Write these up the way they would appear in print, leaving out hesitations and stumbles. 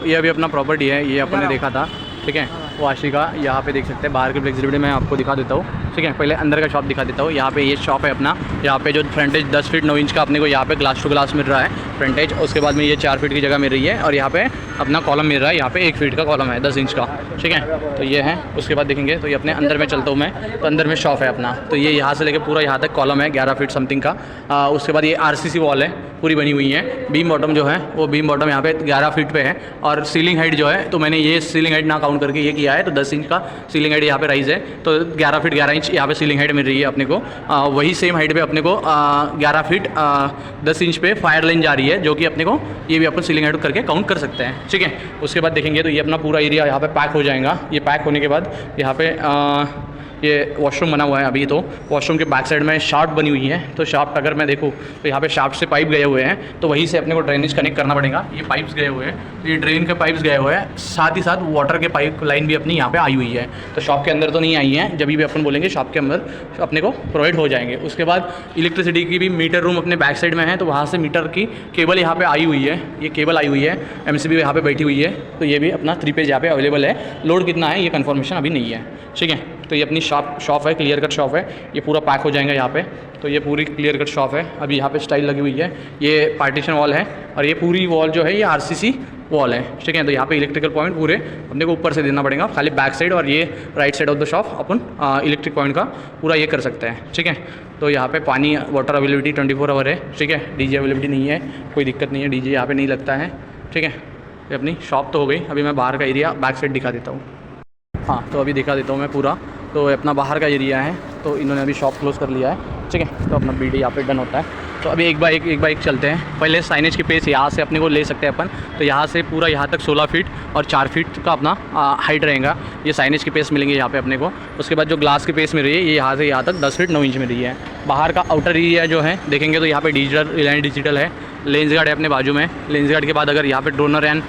ये अभी अपना प्रॉपर्टी है, ये अपन ने देखा था, ठीक है। वाशी का यहाँ पे देख सकते हैं, बाहर की फ्लेक्सिबिलिटी मैं आपको दिखा देता हूँ, ठीक है। पहले अंदर का शॉप दिखा देता हूँ। यहाँ पे ये शॉप है अपना, यहाँ पे जो फ्रंटेज 10 फीट 9 इंच का अपने को यहाँ पे ग्लास टू ग्लास मिल रहा है फ्रंटेज। उसके बाद में ये 4 फीट की जगह मिल रही है और यहाँ पे अपना कॉलम मिल रहा है, यहाँ पे 1 फीट का कॉलम है 10 इंच का, ठीक है। तो ये है। उसके बाद देखेंगे तो ये अपने अंदर में चलता हूँ मैं, तो अंदर में शॉप है अपना। तो ये यहाँ से लेकर पूरा यहाँ तक कॉलम है 11 फीट समथिंग का। उसके बाद ये RCC वॉल है, पूरी बनी हुई है। बीम बॉटम जो है वो बीम बॉटम यहाँ पे 11 फीट पे है। और सीलिंग हाइट जो है, तो मैंने ये सीलिंग हाइट ना काउंट करके ये किया है, तो 10 इंच का सीलिंग हाइट यहाँ पे राइज है। तो 11 फीट 11 इंच यहाँ पे सीलिंग हाइट मिल रही है अपने को। वही सेम हाइट पे अपने को 11 फीट 10 इंच पे फायर लाइन जा रही है, जो कि अपने को ये भी अपन सीलिंग हाइट करके काउंट कर सकते हैं, ठीक है। उसके बाद देखेंगे तो ये अपना पूरा एरिया यहाँ पे पैक हो जाएगा। ये पैक होने के बाद यहाँ पे ये वॉशरूम बना हुआ है अभी। तो वॉशरूम के बैक साइड में शाफ्ट बनी हुई है। तो शाफ्ट अगर मैं देखूँ तो यहाँ पे शाफ्ट से पाइप गए हुए हैं, तो वहीं से अपने को ड्रेनेज कनेक्ट करना पड़ेगा। ये पाइप्स गए हुए हैं, तो ये ड्रेन के पाइप्स गए हुए हैं, साथ ही साथ वाटर के पाइप लाइन भी अपनी यहाँ पे आई हुई है। तो शॉप के अंदर तो नहीं आई है, जब भी अपन बोलेंगे शॉप के अंदर अपने को प्रोवाइड हो जाएंगे। उसके बाद इलेक्ट्रिसिटी की भी मीटर रूम अपने बैक साइड में है, तो वहाँ से मीटर की केबल यहाँ पे आई हुई है, ये केबल आई हुई है, MCB यहाँ पे बैठी हुई है। तो ये भी अपना 3 पेज यहाँ पे अवेलेबल है। लोड कितना है ये कन्फर्मेशन अभी नहीं है, ठीक है। तो ये अपनी शॉप है, क्लियर कट शॉप है। ये पूरा पैक हो जाएगा यहाँ पे। तो ये पूरी क्लियर कट शॉप है। अभी यहाँ पे स्टाइल लगी हुई है, ये पार्टीशन वॉल है और ये पूरी वॉल जो है ये RCC वॉल है, ठीक है। तो यहाँ पे इलेक्ट्रिकल पॉइंट पूरे अपने को ऊपर से देना पड़ेगा, खाली बैक साइड और ये right side of the shop upon electric point का पूरा ये कर सकते हैं, ठीक है। तो यहाँ पे पानी वाटर अवेलेबिलिटी 24 आवर है, ठीक है। DJ अवेलेबिलिटी नहीं है, कोई दिक्कत नहीं है, DJ यहाँ पे नहीं लगता है, ठीक है। ये अपनी शॉप तो हो गई। अभी मैं बाहर का एरिया बैक साइड दिखा देता हूँ। हाँ, तो अभी दिखा देता हूँ मैं पूरा। तो अपना बाहर का एरिया है, तो इन्होंने अभी शॉप क्लोज़ कर लिया है, ठीक है। तो अपना BD यहाँ पे डन होता है। तो अभी एक बाय एक चलते हैं। पहले साइनेज की पेस यहाँ से अपने को ले सकते हैं अपन। तो यहाँ से पूरा यहाँ तक 16 फीट और 4 फीट का अपना हाइट रहेगा। ये साइनेज की पेस मिलेंगे यहाँ पे अपने को। उसके बाद जो ग्लास की पेस मिल रही है ये यहाँ से यहाँ तक 10 फीट 9 इंच मिल रही है। बाहर का आउटर एरिया जो है देखेंगे तो यहाँ पे रिलायंस डिजिटल है, लेंस गार्ड है अपने बाजू में। लेंस गार्ड के बाद अगर यहाँ पे डोनर एंड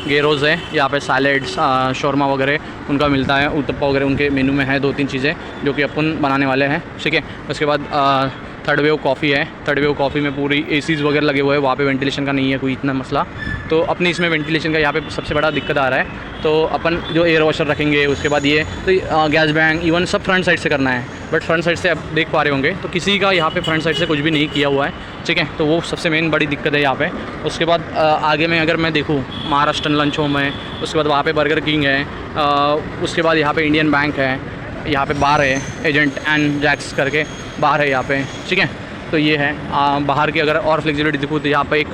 गेरोज़ है, यहाँ पे सैलेड्स शोरमा वगैरह उनका मिलता है, उत्तपा वगैरह उनके मेनू में है 2-3 चीज़ें जो कि अपन बनाने वाले हैं, ठीक है। उसके बाद थर्ड वेव कॉफ़ी है। थर्ड वेव कॉफ़ी में पूरी ACs वगैरह लगे हुए हैं, वहाँ पे वेंटिलेशन का नहीं है कोई इतना मसला। तो अपने इसमें वेंटिलेशन का यहाँ पे सबसे बड़ा दिक्कत आ रहा है। तो अपन जो एयर वॉशर रखेंगे, उसके बाद ये तो गैस बैंग इवन सब फ्रंट साइड से करना है। बट फ्रंट साइड से आप देख पा रहे होंगे तो किसी का यहाँ पे फ्रंट साइड से कुछ भी नहीं किया हुआ है, ठीक है। तो वो सबसे मेन बड़ी दिक्कत है यहाँ पे। उसके बाद आगे में अगर मैं देखूँ महाराष्ट्रन लंच होम है, उसके बाद वहाँ पे बर्गर किंग है, उसके बाद यहाँ पे इंडियन बैंक है, यहाँ पे बार है, एजेंट एंड जैक्स करके बार है यहाँ पे, ठीक है। तो ये है बाहर की अगर और फ्लेक्सिबिलिटी दिखूँ तो यहाँ पे एक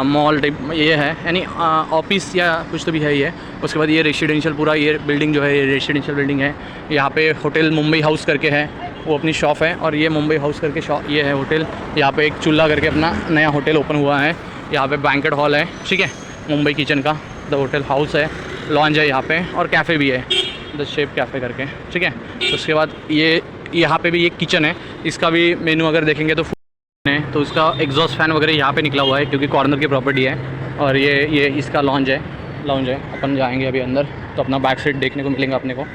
मॉल टाइप ये है, यानी ऑफिस या कुछ तो भी है ये। उसके बाद ये रेसिडेंशियल पूरा ये बिल्डिंग जो है ये रेसिडेंशियल बिल्डिंग है। यहाँ पे होटल मुंबई हाउस करके है, वो अपनी शॉप है। और ये मुंबई हाउस करके शॉप ये है होटल। यहाँ पे एक चूल्हा करके अपना नया होटल ओपन हुआ है। यहाँ पे बैंकेट हॉल है, ठीक है, मुंबई किचन का। द होटल हाउस है, लॉन्ज है यहाँ पे और कैफ़े भी है, द शेप कैफ़े करके, ठीक है। उसके बाद ये यहाँ पे भी एक किचन है, इसका भी मेनू अगर देखेंगे तो है, तो उसका एग्जॉस्ट फैन वगैरह यहाँ पे निकला हुआ है क्योंकि कॉर्नर की प्रॉपर्टी है। और ये इसका लॉन्ज है अपन जाएंगे अभी अंदर तो अपना बैक साइड देखने को मिलेगा अपने को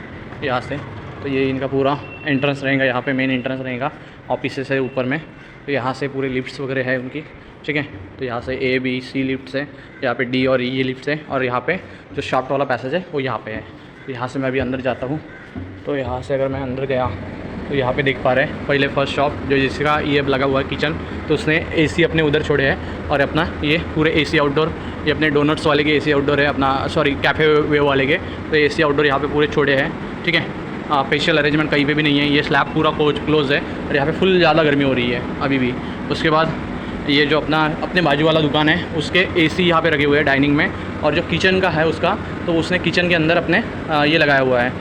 यहाँ से। तो ये इनका पूरा एंट्रेंस रहेगा, यहाँ पे मेन एंट्रेंस रहेगा, ऑफिस है ऊपर में। तो यहाँ से पूरे लिफ्ट्स वगैरह है उनकी, ठीक है। तो यहाँ से A B C लिफ्ट्स है, यहाँ पे D और E लिफ्ट्स है। और यहाँ पे जो शाफ्ट वाला पैसेज है वो यहाँ पे है। तो यहाँ से मैं अभी अंदर जाता हूँ। तो यहाँ से अगर मैं अंदर गया तो यहाँ पे देख पा रहे हैं पहले फर्स्ट शॉप जो जिसका ये लगा हुआ है किचन, तो उसने AC अपने उधर छोड़े हैं। और अपना ये पूरे AC आउटडोर, ये अपने डोनट्स वाले के AC आउटडोर है, अपना सॉरी कैफ़े वे वाले के, तो AC आउटडोर यहाँ पे पूरे छोड़े हैं, ठीक है। स्पेशल अरेंजमेंट कहीं पे भी नहीं है। ये स्लैब पूरा क्लोज है और यहाँ पे फुल ज़्यादा गर्मी हो रही है अभी भी। उसके बाद ये जो अपने बाजू वाला दुकान है उसके AC यहाँ पे रखे हुए हैं डाइनिंग में। और जो किचन का है उसका, तो उसने किचन के अंदर अपने ये लगाया हुआ है,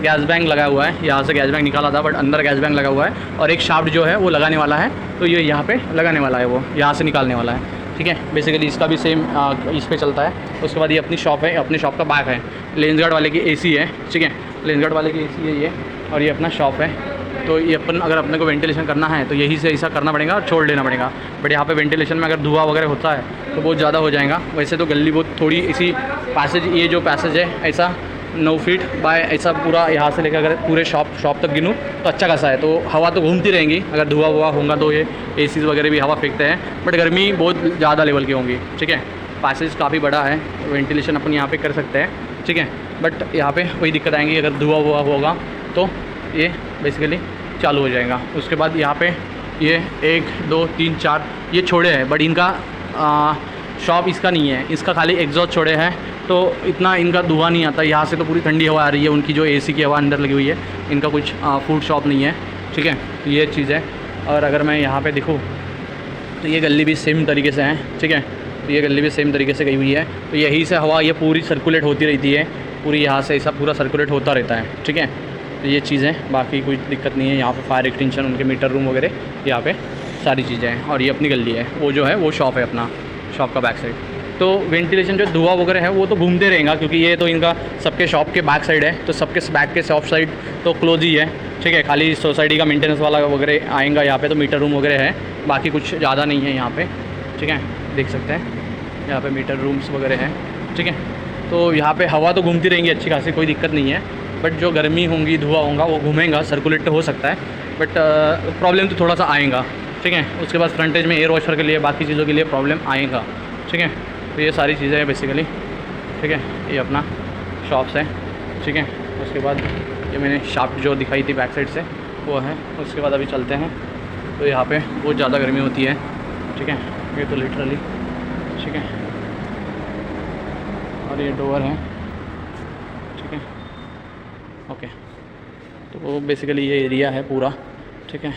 गैस बैंग लगाया हुआ है। यहाँ से गैस बैंग निकाला था बट अंदर गैस बैंग लगा हुआ है। और एक शाफ्ट जो है वो लगाने वाला है, तो ये यहाँ पे लगाने वाला है, वो यहाँ से निकालने वाला है, ठीक है। बेसिकली इसका भी सेम इस पे चलता है। उसके बाद ये अपनी शॉप है, अपनी शॉप का बैक है, लेंस गार्ड वाले की AC है, ठीक है, लेंस गार्ड वाले की AC है ये। और ये अपना शॉप है। तो ये अपन अगर अपने को वेंटिलेशन करना है तो यही से ऐसा करना पड़ेगा और छोड़ देना पड़ेगा। बट यहाँ पे वेंटिलेशन में अगर धुआं वगैरह होता है तो बहुत ज़्यादा हो जाएगा। वैसे तो गली बहुत थोड़ी इसी पैसेज, ये जो पैसेज है ऐसा 9 फीट बाय ऐसा पूरा यहाँ से लेकर अगर पूरे शॉप तक गिनूँ तो अच्छा खासा है। तो हवा तो घूमती रहेंगी, अगर धुआं होगा तो ये ACs वगैरह भी हवा फेंकते हैं, बट गर्मी बहुत ज़्यादा लेवल की होंगी, ठीक है। पैसेज काफ़ी बड़ा है, वेंटिलेशन अपन यहाँ पे कर सकते हैं, ठीक है। बट यहाँ पे वही दिक्कत आएंगी, अगर धुआं हुआ होगा तो ये बेसिकली चालू हो जाएगा। उसके बाद यहाँ पे ये 1 2 3 4 ये छोड़े हैं, बट इनका शॉप इसका नहीं है, इसका खाली एग्जॉस्ट छोड़े हैं, तो इतना इनका धुआं नहीं आता। यहाँ से तो पूरी ठंडी हवा आ रही है, उनकी जो एसी की हवा अंदर लगी हुई है। इनका कुछ फूड शॉप नहीं है, ठीक है, ये चीज़ है। और अगर मैं यहाँ पे देखूँ तो ये गली भी सेम तरीके से है, ठीक है, तो ये गली भी सेम तरीके से गई हुई है। तो यहीं से हवा ये पूरी सर्कुलेट होती रहती है, पूरी यहाँ से ऐसा पूरा सर्कुलेट होता रहता है, ठीक है। तो ये चीज़ें, बाकी कोई दिक्कत नहीं है। यहाँ पे फायर एक्सटेंशन, उनके मीटर रूम वगैरह यहाँ पे सारी चीज़ें हैं। और ये अपनी गली है, वो जो है वो शॉप है अपना, शॉप का बैक साइड। तो वेंटिलेशन जो धुआं वगैरह है वो तो घूमते रहेगा, क्योंकि ये तो इनका सबके शॉप के बैक साइड है, तो सबके बैक के शॉप साइड तो क्लोज ही है, ठीक है। खाली सोसाइटी का मेंटेनेंस वाला वगैरह आएगा यहाँ पे, तो मीटर रूम वगैरह है, बाकी कुछ ज़्यादा नहीं है यहाँ पे, ठीक है। देख सकते हैं यहाँ पे मीटर रूम्स वगैरह हैं, ठीक है। तो यहाँ पे हवा तो घूमती रहेंगी अच्छी खासी, कोई दिक्कत नहीं है। बट जो गर्मी होंगी, धुआं होगा, वो घूमेगा, सर्कुलेट तो हो सकता है, बट प्रॉब्लम तो थोड़ा सा आएगा, ठीक है। उसके बाद फ्रंटेज में एयर वॉशर के लिए, बाकी चीज़ों के लिए प्रॉब्लम आएगा, ठीक है। तो ये सारी चीज़ें हैं बेसिकली, ठीक है। ये अपना शॉप्स है, ठीक है। उसके बाद ये मैंने शॉप जो दिखाई थी बैक साइड से वो है। उसके बाद अभी चलते हैं, तो यहाँ पे बहुत ज़्यादा गर्मी होती है, ठीक है, ये तो लिटरली, ठीक है। और ये डोर है, ठीक है, ओके। तो वो बेसिकली ये एरिया है पूरा, ठीक है।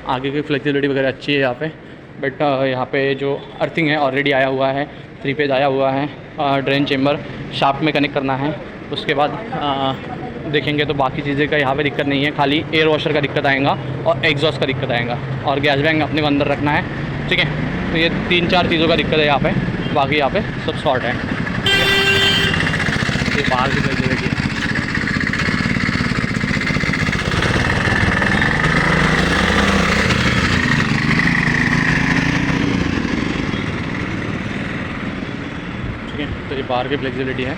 आगे की फ्लेक्सिबिलिटी वगैरह अच्छी है यहाँ पे, बट यहाँ पे जो अर्थिंग है ऑलरेडी आया हुआ है, 3 पेज आया हुआ है। ड्रेन चेम्बर शाफ्ट में कनेक्ट करना है। उसके बाद देखेंगे तो बाकी चीज़ें का यहाँ पे दिक्कत नहीं है, खाली एयर वॉशर का दिक्कत आएगा और एग्जॉस्ट का दिक्कत आएगा, और गैस बैंग अपने को अंदर रखना है, ठीक है। तो ये 3-4 चीज़ों का दिक्कत है यहाँ पे, बाकी यहाँ पे सब शॉर्ट है। ये बाहर की फैसिलिटी है, ठीक है। तो ये बाहर की फ्लेक्सिबिलिटी है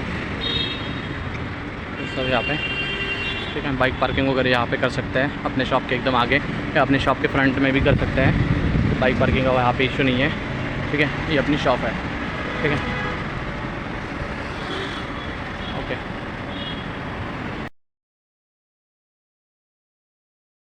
सब यहाँ पे, ठीक है। बाइक पार्किंग वगैरह यहाँ पे कर सकते हैं, अपने शॉप के एकदम आगे या अपने शॉप के फ्रंट में भी कर सकते हैं। तो बाइक पार्किंग का यहाँ पे इशू नहीं है, ठीक है। ये अपनी शॉप है, ठीक है।